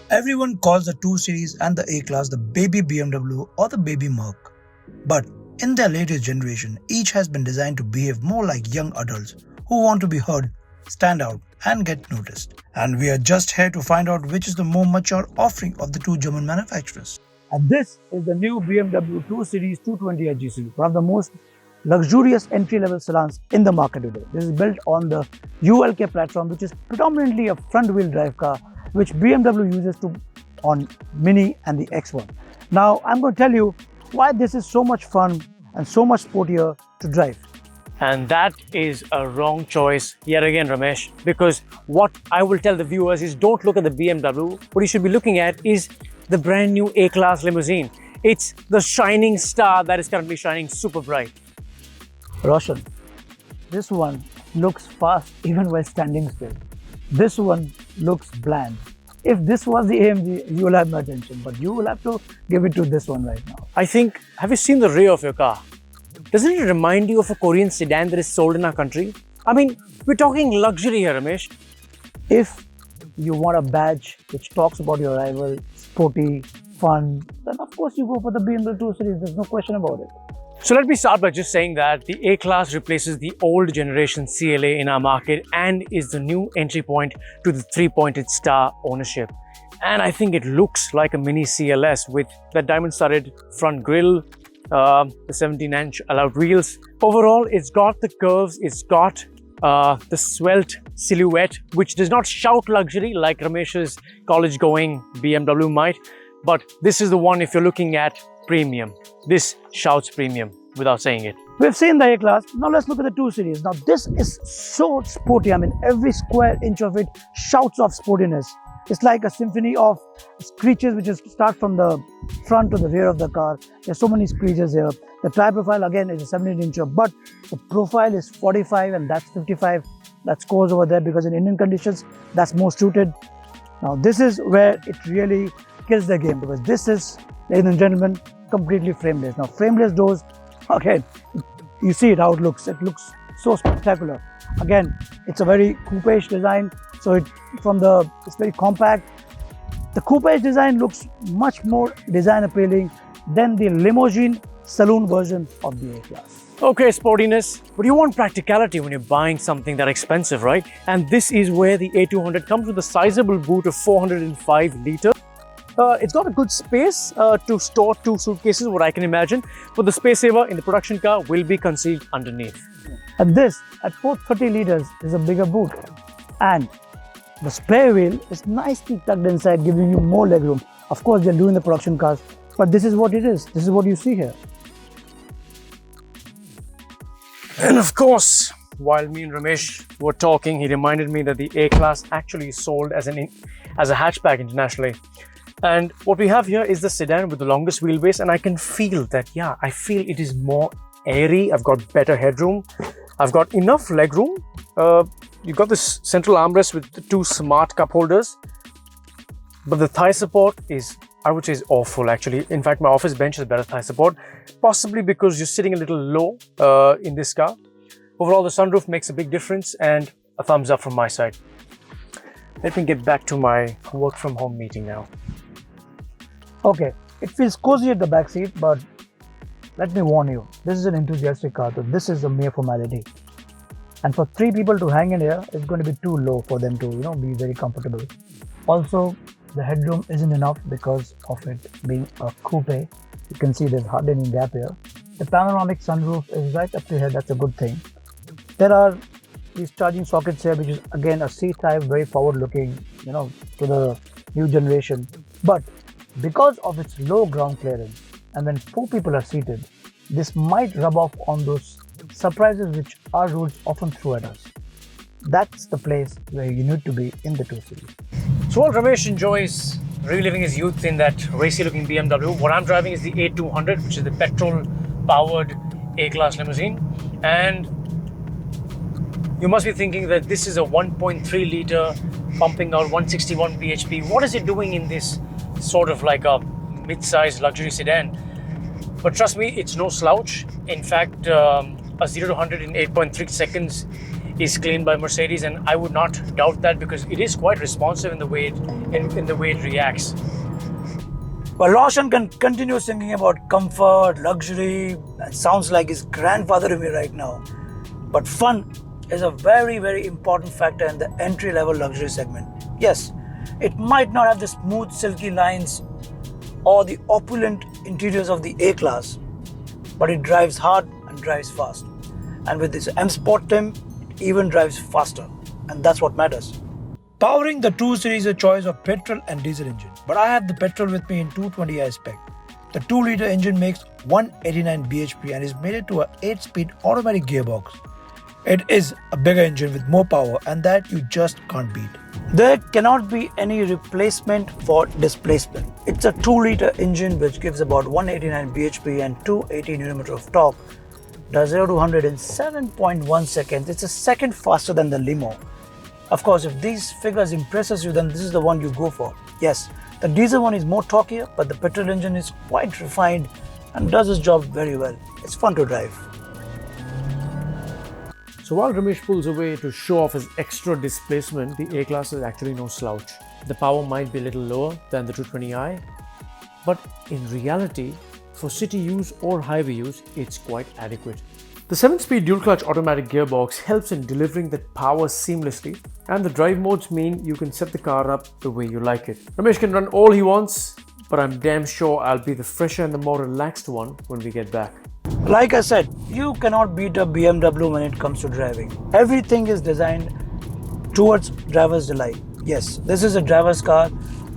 Everyone calls the 2 Series and the A-Class the baby BMW or the baby Merc. But in their latest generation, each has been designed to behave more like young adults who want to be heard, stand out and get noticed. And we are just here to find out which is the more mature offering of the two German manufacturers. And this is the new BMW 2 Series 220i GCV, one of the most luxurious entry-level sedans in the market today. This is built on the ULK platform, which is predominantly a front-wheel drive car, which BMW uses on Mini and the X1. Now, I'm going to tell you why this is so much fun and so much sportier to drive. And that is a wrong choice yet again, Ramesh, because what I will tell the viewers is don't look at the BMW. What you should be looking at is the brand new A-Class limousine. It's the shining star that is currently shining super bright. Roshan, this one looks fast even while standing still. This one looks bland. If this was the AMG, you will have my attention, but you will have to give it to this one right now. I think, have you seen the rear of your car? Doesn't it remind you of a Korean sedan that is sold in our country? I mean, we're talking luxury here, Ramesh. If you want a badge which talks about your rival, sporty, fun, then of course you go for the BMW 2 Series. There's no question about it. So let me start by just saying that the A-Class replaces the old generation CLA in our market and is the new entry point to the three-pointed star ownership. And I think it looks like a mini CLS with that diamond-studded front grille, the 17-inch allowed wheels. Overall, it's got the curves, it's got the svelte silhouette, which does not shout luxury like Ramesh's college-going BMW might. But this is the one if you're looking at premium. This shouts premium without saying it. We've seen the A-Class. Now let's look at the 2 Series. Now this is so sporty. I mean, every square inch of it shouts of sportiness. It's like a symphony of screeches which start from the front to the rear of the car. There's so many screeches here. The tire profile again is a 17-incher, but the profile is 45 and that's 55. That scores over there because in Indian conditions, that's more suited. Now this is where it really kills the game because this is, ladies and gentlemen, completely frameless. Now frameless doors, again, you see it how it looks. It looks so spectacular. Again, it's a very coupe-ish design. So it's very compact. The coupe-ish design looks much more design appealing than the limousine saloon version of the A-Class. Okay, sportiness, but you want practicality when you're buying something that expensive, right? And this is where the A200 comes with a sizable boot of 405 litres. It's got a good space to store 2 suitcases, what I can imagine, but the space saver in the production car will be concealed underneath. And this, at 430 litres, is a bigger boot. And the spare wheel is nicely tucked inside, giving you more legroom. Of course, they're doing the production cars, but this is what it is. This is what you see here. And of course, while me and Ramesh were talking, he reminded me that the A-Class actually is sold as a hatchback internationally. And what we have here is the sedan with the longest wheelbase, and I can feel that, yeah, I feel it is more airy. I've got better headroom. I've got enough legroom. You've got this central armrest with the 2 smart cup holders. But the thigh support is, I would say, is awful actually. In fact, my office bench has better thigh support, possibly because you're sitting a little low in this car. Overall, the sunroof makes a big difference, and a thumbs up from my side. Let me get back to my work from home meeting now. Okay, it feels cozy at the back seat, but let me warn you, this is an enthusiastic car, so this is a mere formality. And for 3 people to hang in here, it's going to be too low for them to, be very comfortable. Also, the headroom isn't enough because of it being a coupe. You can see there's hardly any gap here. The panoramic sunroof is right up to here, that's a good thing. There are these charging sockets here, which is again a C-type, very forward-looking, to the new generation. But because of its low ground clearance, and when 4 people are seated, this might rub off on those surprises which our roads often throw at us. That's the place where you need to be in the 2 Series. So while Ramesh enjoys reliving his youth in that racy-looking BMW, what I'm driving is the A200, which is the petrol-powered A-Class limousine. And you must be thinking that this is a 1.3 litre pumping out 161 bhp. What is it doing in this sort of like a mid-sized luxury sedan? But trust me, it's no slouch. In fact, a 0 to 100 in 8.3 seconds is claimed by Mercedes, and I would not doubt that because it is quite responsive in the way it reacts. Well, Roshan can continue singing about comfort, luxury, and sounds like his grandfather to me right now. But fun is a very, very important factor in the entry-level luxury segment. Yes, it might not have the smooth, silky lines or the opulent interiors of the A-Class, but it drives hard and drives fast. And with this M Sport trim, it even drives faster, and that's what matters. Powering the 2 Series is a choice of petrol and diesel engine, but I have the petrol with me in 220i spec. The 2-liter engine makes 189 bhp and is mated to an 8-speed automatic gearbox. It is a bigger engine with more power, and that you just can't beat. There cannot be any replacement for displacement. It's a 2-liter engine which gives about 189 bhp and 280 Nm of torque. Does 0 to 100 in 7.1 seconds. It's a second faster than the Limo. Of course, if these figures impresses you, then this is the one you go for. Yes, the diesel one is more torquier, but the petrol engine is quite refined and does its job very well. It's fun to drive. So while Ramesh pulls away to show off his extra displacement, the A-Class is actually no slouch. The power might be a little lower than the 220i, but in reality, for city use or highway use, it's quite adequate. The 7-speed dual-clutch automatic gearbox helps in delivering that power seamlessly, and the drive modes mean you can set the car up the way you like it. Ramesh can run all he wants, but I'm damn sure I'll be the fresher and the more relaxed one when we get back. Like I said, you cannot beat a BMW when it comes to driving. Everything is designed towards driver's delight. Yes, this is a driver's car.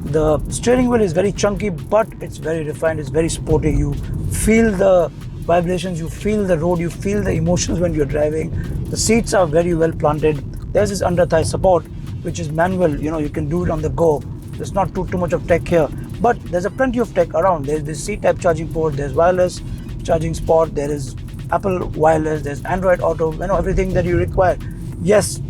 The steering wheel is very chunky, but it's very refined, it's very sporty. You feel the vibrations, you feel the road, you feel the emotions when you're driving. The seats are very well planted. There's this under thigh support, which is manual. You can do it on the go. There's not too much of tech here, but there's a plenty of tech around. There's this C-type charging port, there's wireless charging spot, there is Apple wireless, there's Android Auto, everything that you require. Yes,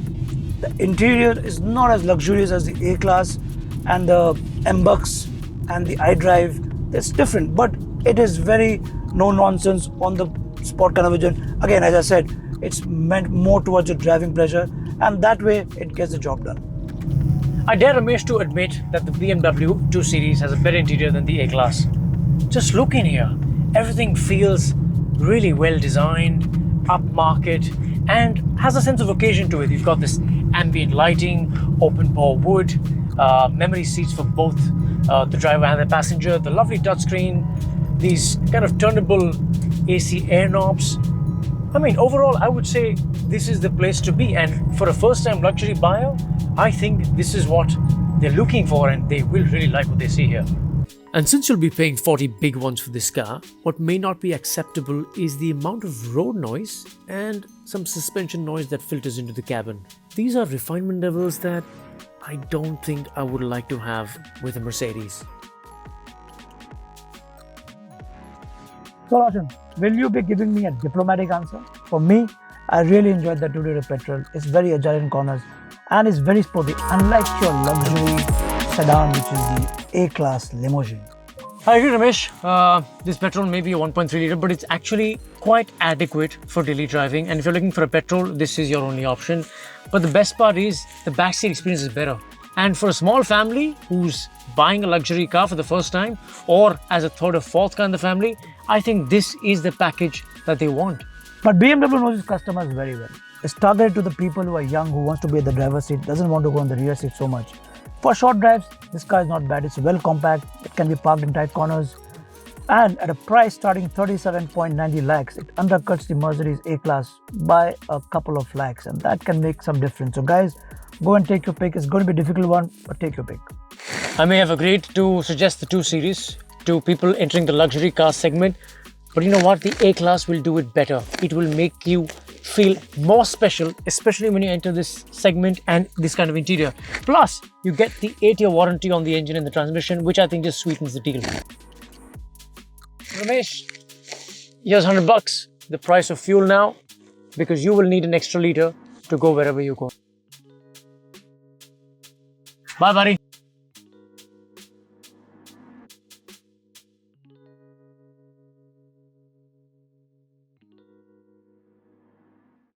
the interior is not as luxurious as the A-Class and the M-Bucks and the iDrive. It's different, but it is very no nonsense on the sport kind of engine. Again, as I said, it's meant more towards your driving pleasure, and that way it gets the job done. I dare Ramesh to admit that the BMW 2 Series has a better interior than the A-Class. Just look in here. Everything feels really well designed, upmarket, and has a sense of occasion to it. You've got this ambient lighting, open pore wood, memory seats for both the driver and the passenger, the lovely touchscreen, these kind of turnable AC air knobs. I mean, overall, I would say this is the place to be. And for a first-time luxury buyer, I think this is what they're looking for, and they will really like what they see here. And since you'll be paying 40 big ones for this car, what may not be acceptable is the amount of road noise and some suspension noise that filters into the cabin. These are refinement levels that I don't think I would like to have with a Mercedes. So Roshan, will you be giving me a diplomatic answer? For me, I really enjoyed the 2-liter petrol. It's very agile in corners and it's very sporty, unlike your luxury sedan, which is the A-Class Limousine. I agree, Ramesh. This petrol may be a 1.3 litre, but it's actually quite adequate for daily driving. And if you're looking for a petrol, this is your only option. But the best part is the backseat experience is better. And for a small family who's buying a luxury car for the first time, or as a third or fourth car in the family, I think this is the package that they want. But BMW knows its customers very well. It's targeted to the people who are young, who wants to be at the driver's seat, doesn't want to go on the rear seat so much. For short drives, this car is not bad. It's well compact, it can be parked in tight corners, and at a price starting 37.90 lakhs, it undercuts the Mercedes A-Class by a couple of lakhs, and that can make some difference. So guys, go and take your pick. It's going to be a difficult one, but take your pick. I may have agreed to suggest the 2 Series to people entering the luxury car segment, but you know what? The A-Class will do it better. It will make you feel more special, especially when you enter this segment and this kind of interior. Plus, you get the 8-year warranty on the engine and the transmission, which I think just sweetens the deal. Ramesh, here's $100, the price of fuel now, because you will need an extra liter to go wherever you go. Bye, buddy.